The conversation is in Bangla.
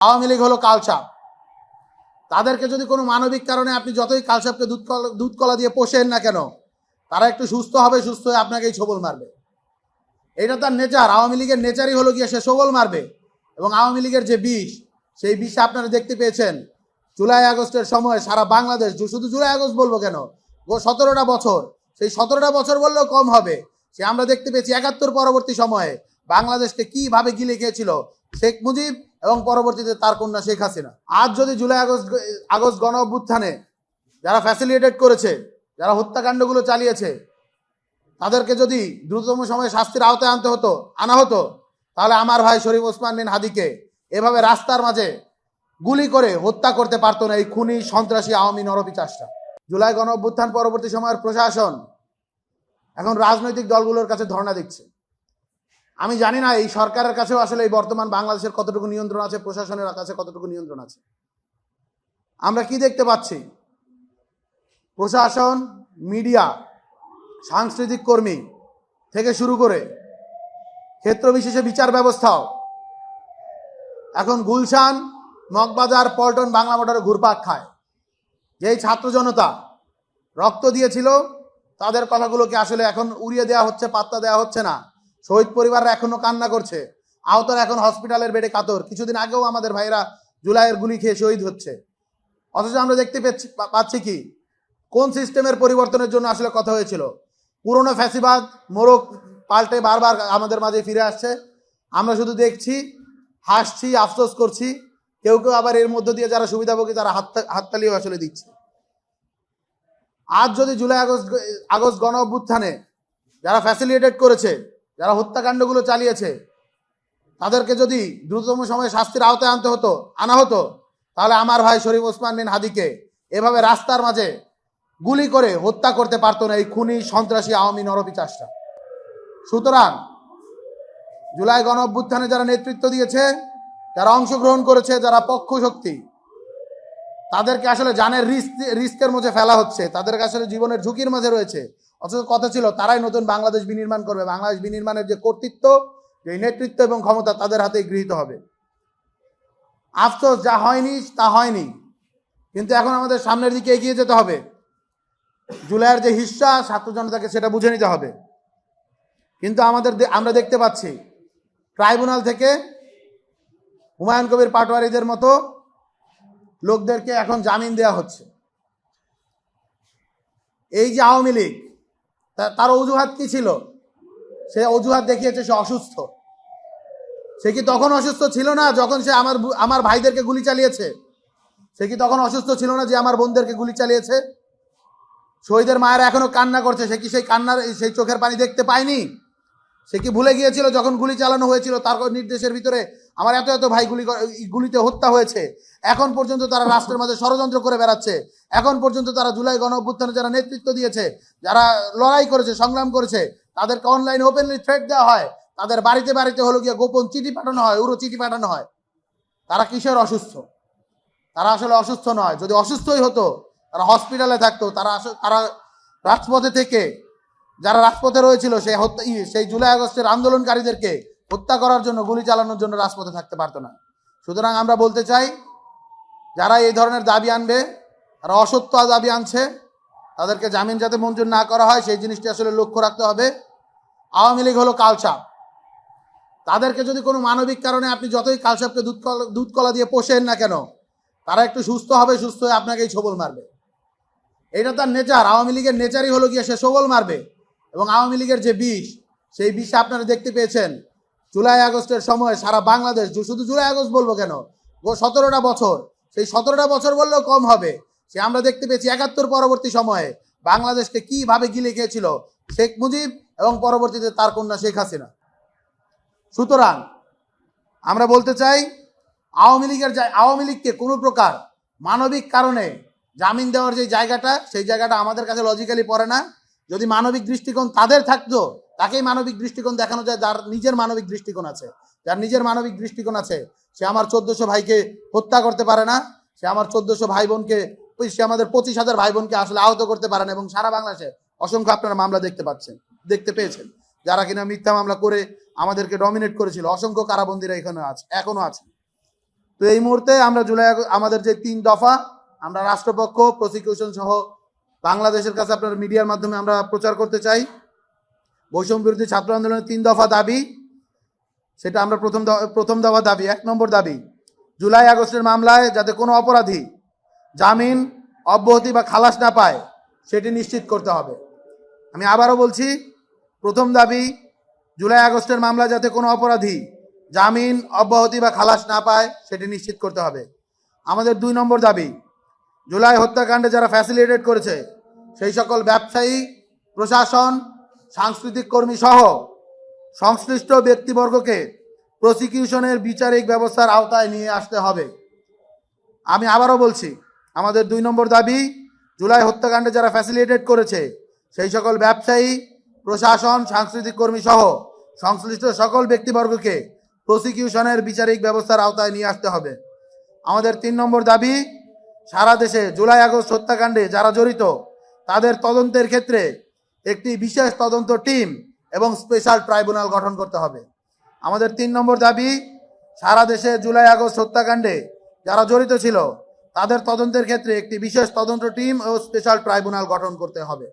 আওয়ামী লীগ হলো কালচার। তাদেরকে যদি কোনো মানবিক কারণে আপনি যতই কালচারকে দুধ কলা দিয়ে পোষেন না কেন, তারা একটু সুস্থ হবে, সুস্থ হয়ে আপনাকেই ছবল মারবে। এটা তার নেচার। আওয়ামী লীগের নেচারই হলো গিয়ে সে সবল মারবে। এবং আওয়ামী লীগের যে বিষ, সেই বিষ আপনারা দেখতে পেয়েছেন জুলাই আগস্টের সময় সারা বাংলাদেশ, শুধু জুলাই আগস্ট বলবো কেন, 17টা বছর, সেই 17টা বছর বললেও কম হবে। সে আমরা দেখতে পেয়েছি 71 পরবর্তী সময়ে বাংলাদেশকে কিভাবে গিলে খেয়েছিল শেখ মুজিব এবং পরবর্তীতে তার কন্যা শেখ হাসিনা। আজ যদি জুলাই আগস্ট গণ অভ্যুত্থানে যারা ফ্যাসিলিটেট করেছে, যারা হত্যাকাণ্ডগুলো চালিয়েছে, তাদেরকে যদি দ্রুততম সময়ে শাস্তির আওতায় আনা হতো, তাহলে আমার ভাই শরীফ ওসমান বিন হাদিকে এভাবে রাস্তার মাঝে গুলি করে হত্যা করতে পারতো না এই খুনি সন্ত্রাসী আওয়ামী নরপিচাসটা। জুলাই গণ অভ্যুত্থান পরবর্তী সময়ের প্রশাসন এখন রাজনৈতিক দলগুলোর কাছে ধর্ণা দিচ্ছে। আমি জানি না এই সরকারের কাছেও আসলে এই বর্তমান বাংলাদেশের কতটুকু নিয়ন্ত্রণ আছে, প্রশাসনের কাছে কতটুকু নিয়ন্ত্রণ আছে। আমরা কি দেখতে পাচ্ছি? প্রশাসন, মিডিয়া, সাংস্কৃতিক কর্মী থেকে শুরু করে ক্ষেত্র বিশেষে বিচার ব্যবস্থাও এখন গুলশান, মগবাজার, পল্টন, বাংলা মোটরে ঘুরপাক খায়। যেই ছাত্র জনতা রক্ত দিয়েছিল তাদের কথাগুলোকে আসলে এখন উড়িয়ে দেওয়া হচ্ছে, পাত্তা দেওয়া হচ্ছে না। শহীদ পরিবাররা এখনো কান্না করছে, আহতরা এখন হসপিটালের বেডে কাতর। কিছুদিন আগেও আমাদের ভাইরা জুলাইয়ের গুলি খেয়ে শহীদ হচ্ছে। অথচ আমরা দেখতে পাচ্ছি কি, কোন সিস্টেমের পরিবর্তনের জন্য আসলে কথা হয়েছিল? পুরনো ফ্যাসিবাদ মোড়ক পাল্টে বারবার আমাদের মাঝে ফিরে আসছে। আমরা শুধু দেখছি, হাসছি, আফসোস করছি। কেউ কেউ আবার এর মধ্য দিয়ে যারা সুবিধাভোগী তারা হাততালিও আসলে দিচ্ছে। আজ যদি জুলাই আগস্ট গণ অভ্যুত্থানে যারা ফ্যাসিলিটেট করেছে, যারা হত্যাকাণ্ডগুলো চালিয়েছে, তাদেরকে যদি দ্রুততম সময়ে শাস্তির আওতায় আনা হতো, তাহলে আমার ভাই শরীফ ওসমান বিন হাদিকে এভাবে রাস্তার মাঝে গুলি করে হত্যা করতে পারতো না এই খুনি সন্ত্রাসী আওয়ামী নরপিচাসটা। সুতরাং জুলাই গণ অভ্যুত্থানে যারা নেতৃত্ব দিয়েছে, যারা অংশগ্রহণ করেছে, যারা পক্ষ শক্তি, তাদেরকে আসলে জানের রিস্কের মধ্যে ফেলা হচ্ছে, তাদেরকে আসলে জীবনের ঝুঁকির মাঝে রয়েছে। অথচ কথা ছিল তারাই নতুন বাংলাদেশ বিনির্মাণ করবে। বাংলাদেশ বিনির্মাণের যে কর্তৃত্ব, যে নেতৃত্ব এবং ক্ষমতা তাদের হাতেই গৃহীত হবে। আফসোস, যা হয়নি তা হয়নি, কিন্তু এখন আমাদের সামনের দিকে এগিয়ে যেতে হবে। জুলাইয়ের যে হিস্সা ছাত্র জনতাকে সেটা বুঝে নিতে হবে। কিন্তু আমরা দেখতে পাচ্ছি ট্রাইব্যুনাল থেকে হুমায়ুন কবির পাটোয়ারিদের মতো লোকদেরকে এখন জামিন দেওয়া হচ্ছে। এই যে আওয়ামী লীগ, তার অজুহাত কি ছিল? সে অজুহাত দেখিয়েছে সে অসুস্থ। সে কি তখন অসুস্থ ছিল না যখন সে আমার ভাইদেরকে গুলি চালিয়েছে? সে কি তখন অসুস্থ ছিল না যে আমার বোনদেরকে গুলি চালিয়েছে? শহীদের মায়েরা এখনো কান্না করছে। সে কি সেই চোখের পানি দেখতে পায়নি? সে কি ভুলে গিয়েছিল যখন গুলি চালানো হয়েছিল তার নির্দেশের ভিতরে আমার এত এত ভাই গুলিতে হত্যা হয়েছে? এখন পর্যন্ত তারা রাষ্ট্রের মাঝে ষড়যন্ত্র করে বেড়াচ্ছে। এখন পর্যন্ত তারা জুলাই গণ অভ্যুত্থানে যারা নেতৃত্ব দিয়েছে, যারা লড়াই করেছে, সংগ্রাম করেছে, তাদেরকে অনলাইনে ওপেনলি থ্রেট দেওয়া হয়। তাদের বাড়িতে বাড়িতে হলো গিয়ে গোপন চিঠি পাঠানো হয়, উড়ো চিঠি পাঠানো হয়। তারা কিসের অসুস্থ? তারা আসলে অসুস্থ নয়। যদি অসুস্থই হতো তারা হসপিটালে থাকতো। তারা রাজপথে থেকে, যারা রাজপথে রয়েছিল সেই জুলাই আগস্টের আন্দোলনকারীদেরকে হত্যা করার জন্য, গুলি চালানোর জন্য রাজপথে থাকতে পারতো না। সুতরাং আমরা বলতে চাই, যারা এই ধরনের দাবি আনবে, তারা অসত্য দাবি আনছে, তাদেরকে জামিন যাতে মঞ্জুর না করা হয় সেই জিনিসটি আসলে লক্ষ্য রাখতে হবে। আওয়ামী লীগ হলো কালচার। তাদেরকে যদি কোনো মানবিক কারণে আপনি যতই কালচারকে দুধ কলা দিয়ে পোষেন না কেন, তারা একটু সুস্থ হবে, সুস্থ হয়ে আপনাকেই ছবল মারবে। এটা তার নেচার। আওয়ামী লীগের নেচারই হলো গিয়ে সে সবল মারবে। এবং আওয়ামী লীগের যে বিষ, সেই বিষে আপনারা দেখতে পেয়েছেন জুলাই আগস্টের সময় সারা বাংলাদেশ, শুধু জুলাই আগস্ট বলবো কেন, 17টা বছর, সেই 17টা বছর বললেও কম হবে। সে আমরা দেখতে পেয়েছি 71 পরবর্তী সময়ে বাংলাদেশকে কিভাবে গিলে খেয়েছিল শেখ মুজিব এবং পরবর্তীতে তার কন্যা শেখ হাসিনা। সুতরাং আমরা বলতে চাই, আওয়ামী লীগকে কোনো প্রকার মানবিক কারণে জামিন দেওয়ার যে জায়গাটা, সেই জায়গাটা আমাদের কাছে লজিক্যালি পড়ে না। যদি মানবিক দৃষ্টিকোণ তাদের থাকতো, তাকেই মানবিক দৃষ্টিকোণ দেখানো যায়। যার নিজের মানবিক দৃষ্টিকোণ আছে, সে আমার 1400 ভাইকে হত্যা করতে পারে না। সে আমার 1400 ভাই বোনকে, সে আমাদের 25,000 ভাই বোনকে আসলে আহত করতে পারে না। এবং সারা বাংলাদেশে অসংখ্য আপনারা মামলা দেখতে পেয়েছেন, যারা কিনা মিথ্যা মামলা করে আমাদেরকে ডমিনেট করেছিল। অসংখ্য কারাবন্দীরা এখানে এখনো আছে। তো এই মুহূর্তে আমরা আমাদের যে 3 দফা আমরা রাষ্ট্রপক্ষ প্রসিকিউশন সহ বাংলাদেশের কাছে আপনার মিডিয়ার মাধ্যমে আমরা প্রচার করতে চাই। বৈষম্য বিরোধী ছাত্র আন্দোলনের 3 দফা দাবি, সেটা আমরা প্রথম দফা দাবি, 1 নম্বর দাবি, জুলাই আগস্টের মামলায় যাতে কোনো অপরাধী জামিন, অব্যাহতি বা খালাস না পায় সেটি নিশ্চিত করতে হবে। আমি আবারও বলছি, প্রথম দাবি, জুলাই আগস্টের মামলায় যাতে কোনো অপরাধী জামিন, অব্যাহতি বা খালাস না পায় সেটি নিশ্চিত করতে হবে। আমাদের 2 নম্বর দাবি, জুলাই হত্যাকাণ্ডে যারা ফ্যাসিলিটেট করেছে সেই সকল ব্যবসায়ী, প্রশাসন, সাংস্কৃতিক কর্মী সহ সংশ্লিষ্ট ব্যক্তিবর্গকে প্রসিকিউশনের বিচারিক ব্যবস্থার আওতায় নিয়ে আসতে হবে। আমি আবারও বলছি, আমাদের 2 নম্বর দাবি, জুলাই হত্যাকাণ্ডে যারা ফ্যাসিলিটেট করেছে সেই সকল ব্যবসায়ী, প্রশাসন, সাংস্কৃতিক কর্মী সহ সংশ্লিষ্ট সকল ব্যক্তিবর্গকে প্রসিকিউশনের বিচারিক ব্যবস্থার আওতায় নিয়ে আসতে হবে। আমাদের 3 নম্বর দাবি, সারা দেশে জুলাই আগস্ট হত্যাকাণ্ডে যারা জড়িত তাদের তদন্তের ক্ষেত্রে একটি বিশেষ তদন্ত টিম এবং স্পেশাল ট্রাইব্যুনাল গঠন করতে হবে। আমাদের 3 নম্বর দাবি, সারা দেশে জুলাই আগস্ট হত্যাকাণ্ডে যারা জড়িত ছিল তাদের তদন্তের ক্ষেত্রে একটি বিশেষ তদন্ত টিম ও স্পেশাল ট্রাইব্যুনাল গঠন করতে হবে।